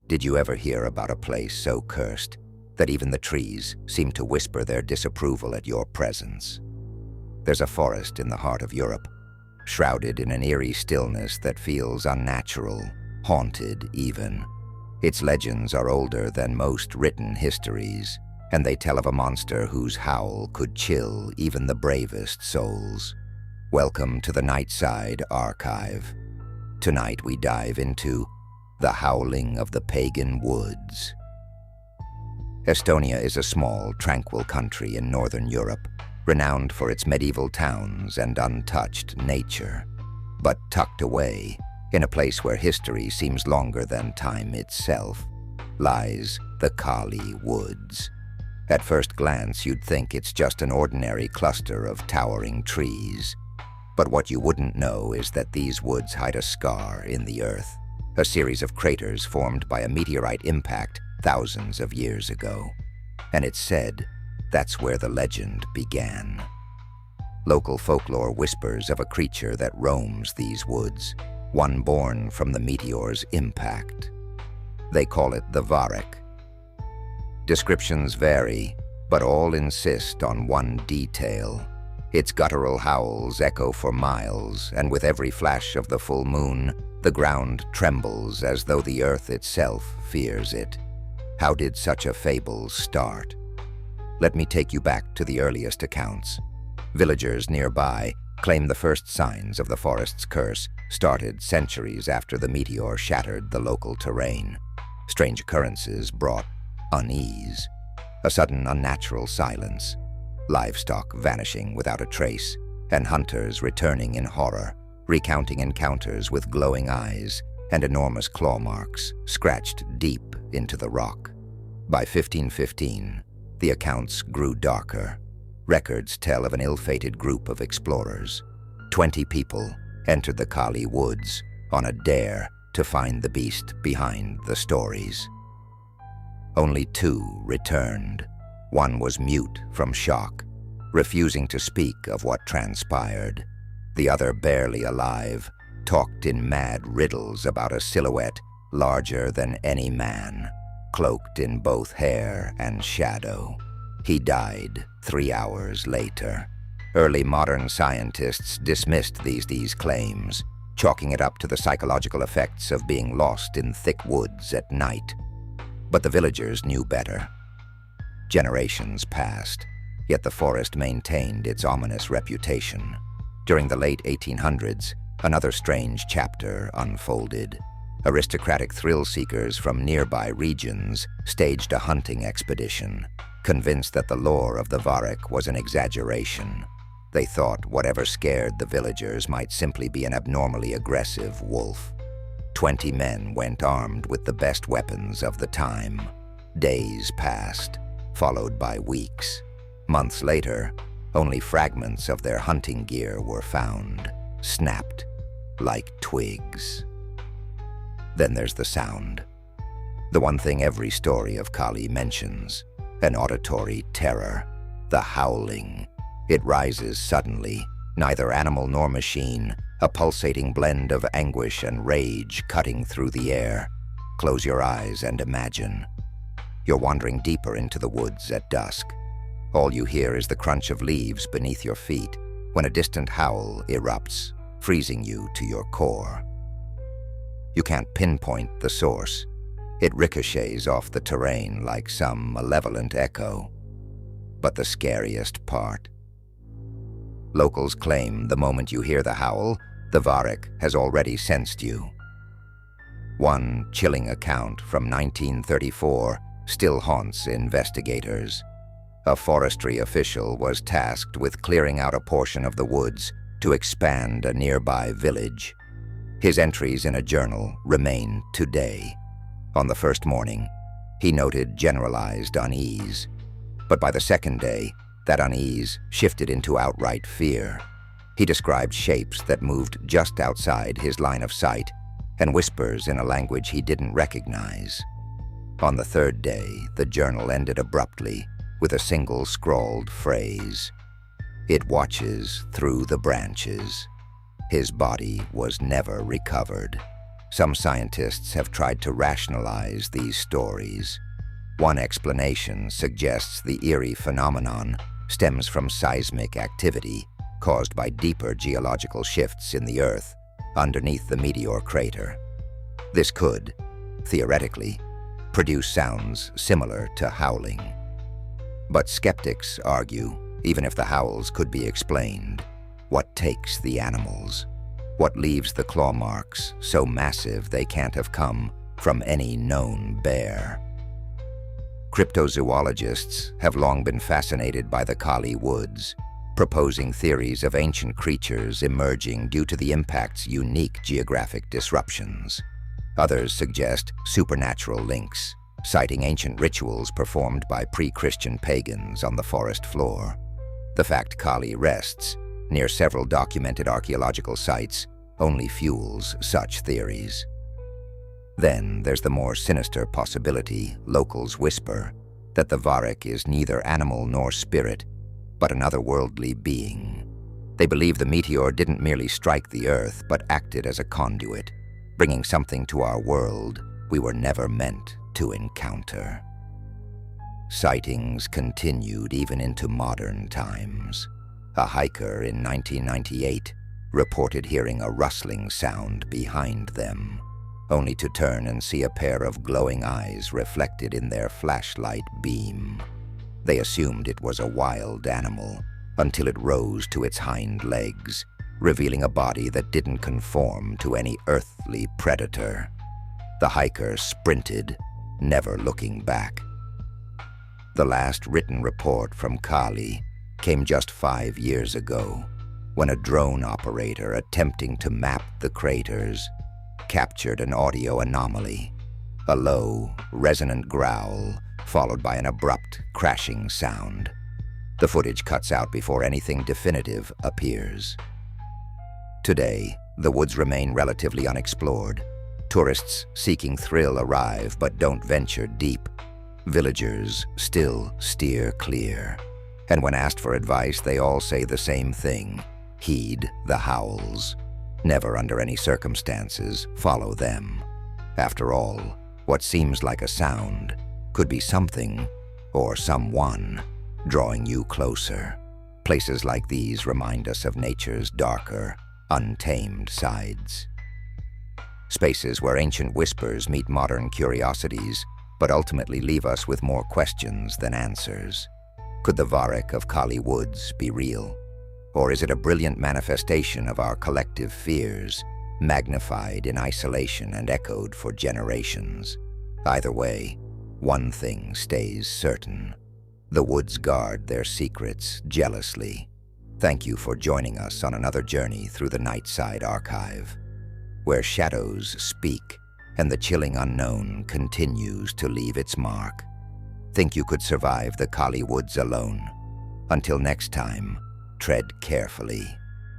Did you ever hear about a place so cursed that even the trees seem to whisper their disapproval at your presence? There's a forest in the heart of Europe, shrouded in an eerie stillness that feels unnatural, haunted even. Its legends are older than most written histories, and they tell of a monster whose howl could chill even the bravest souls. Welcome to the Nightside Archive. Tonight we dive into the howling of the Pagan Woods. Estonia is a small, tranquil country in northern Europe, renowned for its medieval towns and untouched nature. But tucked away, in a place where history seems longer than time itself, lies the Kalli Woods. At first glance, you'd think it's just an ordinary cluster of towering trees. But what you wouldn't know is that these woods hide a scar in the earth, a series of craters formed by a meteorite impact thousands of years ago. And it's said that's where the legend began. Local folklore whispers of a creature that roams these woods, one born from the meteor's impact. They call it the Varrock. Descriptions vary, but all insist on one detail. Its guttural howls echo for miles, and with every flash of the full moon, the ground trembles as though the earth itself fears it. How did such a fable start? Let me take you back to the earliest accounts. Villagers nearby claim the first signs of the forest's curse started centuries after the meteor shattered the local terrain. Strange occurrences brought unease, a sudden unnatural silence, livestock vanishing without a trace, and hunters returning in horror, recounting encounters with glowing eyes and enormous claw marks scratched deep into the rock. By 1515, the accounts grew darker. Records tell of an ill-fated group of explorers. 20 people entered the Kalli Woods on a dare to find the beast behind the stories. Only 2 returned. One was mute from shock, refusing to speak of what transpired. The other, barely alive, talked in mad riddles about a silhouette larger than any man, cloaked in both hair and shadow. He died 3 hours later. Early modern scientists dismissed these claims, chalking it up to the psychological effects of being lost in thick woods at night. But the villagers knew better. Generations passed, yet the forest maintained its ominous reputation. During the late 1800s, another strange chapter unfolded. Aristocratic thrill-seekers from nearby regions staged a hunting expedition, convinced that the lore of the Varrock was an exaggeration. They thought whatever scared the villagers might simply be an abnormally aggressive wolf. 20 men went armed with the best weapons of the time. Days passed, followed by weeks. Months later, only fragments of their hunting gear were found, snapped like twigs. Then there's the sound. The one thing every story of Kalli mentions, an auditory terror, the howling. It rises suddenly, neither animal nor machine, a pulsating blend of anguish and rage cutting through the air. Close your eyes and imagine. You're wandering deeper into the woods at dusk. All you hear is the crunch of leaves beneath your feet when a distant howl erupts, freezing you to your core. You can't pinpoint the source. It ricochets off the terrain like some malevolent echo. But the scariest part. Locals claim the moment you hear the howl, the Varrock has already sensed you. One chilling account from 1934 still haunts investigators. A forestry official was tasked with clearing out a portion of the woods to expand a nearby village. His entries in a journal remain today. On the first morning, he noted generalized unease. But by the second day, that unease shifted into outright fear. He described shapes that moved just outside his line of sight and whispers in a language he didn't recognize. On the third day, the journal ended abruptly with a single scrawled phrase. It watches through the branches. His body was never recovered. Some scientists have tried to rationalize these stories. One explanation suggests the eerie phenomenon stems from seismic activity caused by deeper geological shifts in the Earth underneath the meteor crater. This could, theoretically, produce sounds similar to howling. But skeptics argue, even if the howls could be explained, what takes the animals? What leaves the claw marks so massive they can't have come from any known bear? Cryptozoologists have long been fascinated by the Kalli Woods, proposing theories of ancient creatures emerging due to the impact's unique geographic disruptions. Others suggest supernatural links, citing ancient rituals performed by pre-Christian pagans on the forest floor. The fact Kalli rests near several documented archaeological sites only fuels such theories. Then there's the more sinister possibility locals whisper that the Varrock is neither animal nor spirit, but an otherworldly being. They believe the meteor didn't merely strike the Earth, but acted as a conduit, bringing something to our world we were never meant to encounter. Sightings continued even into modern times. A hiker in 1998 reported hearing a rustling sound behind them, only to turn and see a pair of glowing eyes reflected in their flashlight beam. They assumed it was a wild animal until it rose to its hind legs, revealing a body that didn't conform to any earthly predator. The hiker sprinted, never looking back. The last written report from Kalli came just 5 years ago, when a drone operator attempting to map the craters captured an audio anomaly, a low, resonant growl followed by an abrupt, crashing sound. The footage cuts out before anything definitive appears. Today, the woods remain relatively unexplored. Tourists seeking thrill arrive but don't venture deep. Villagers still steer clear. And when asked for advice, they all say the same thing: heed the howls. Never under any circumstances follow them. After all, what seems like a sound could be something or someone drawing you closer. Places like these remind us of nature's darker, untamed sides. Spaces where ancient whispers meet modern curiosities, but ultimately leave us with more questions than answers. Could the Varrik of Kalli Woods be real? Or is it a brilliant manifestation of our collective fears, magnified in isolation and echoed for generations? Either way, one thing stays certain: the woods guard their secrets jealously. Thank you for joining us on another journey through the Nightside Archive, where shadows speak and the chilling unknown continues to leave its mark. Think you could survive the Kalli Woods alone? Until next time, tread carefully.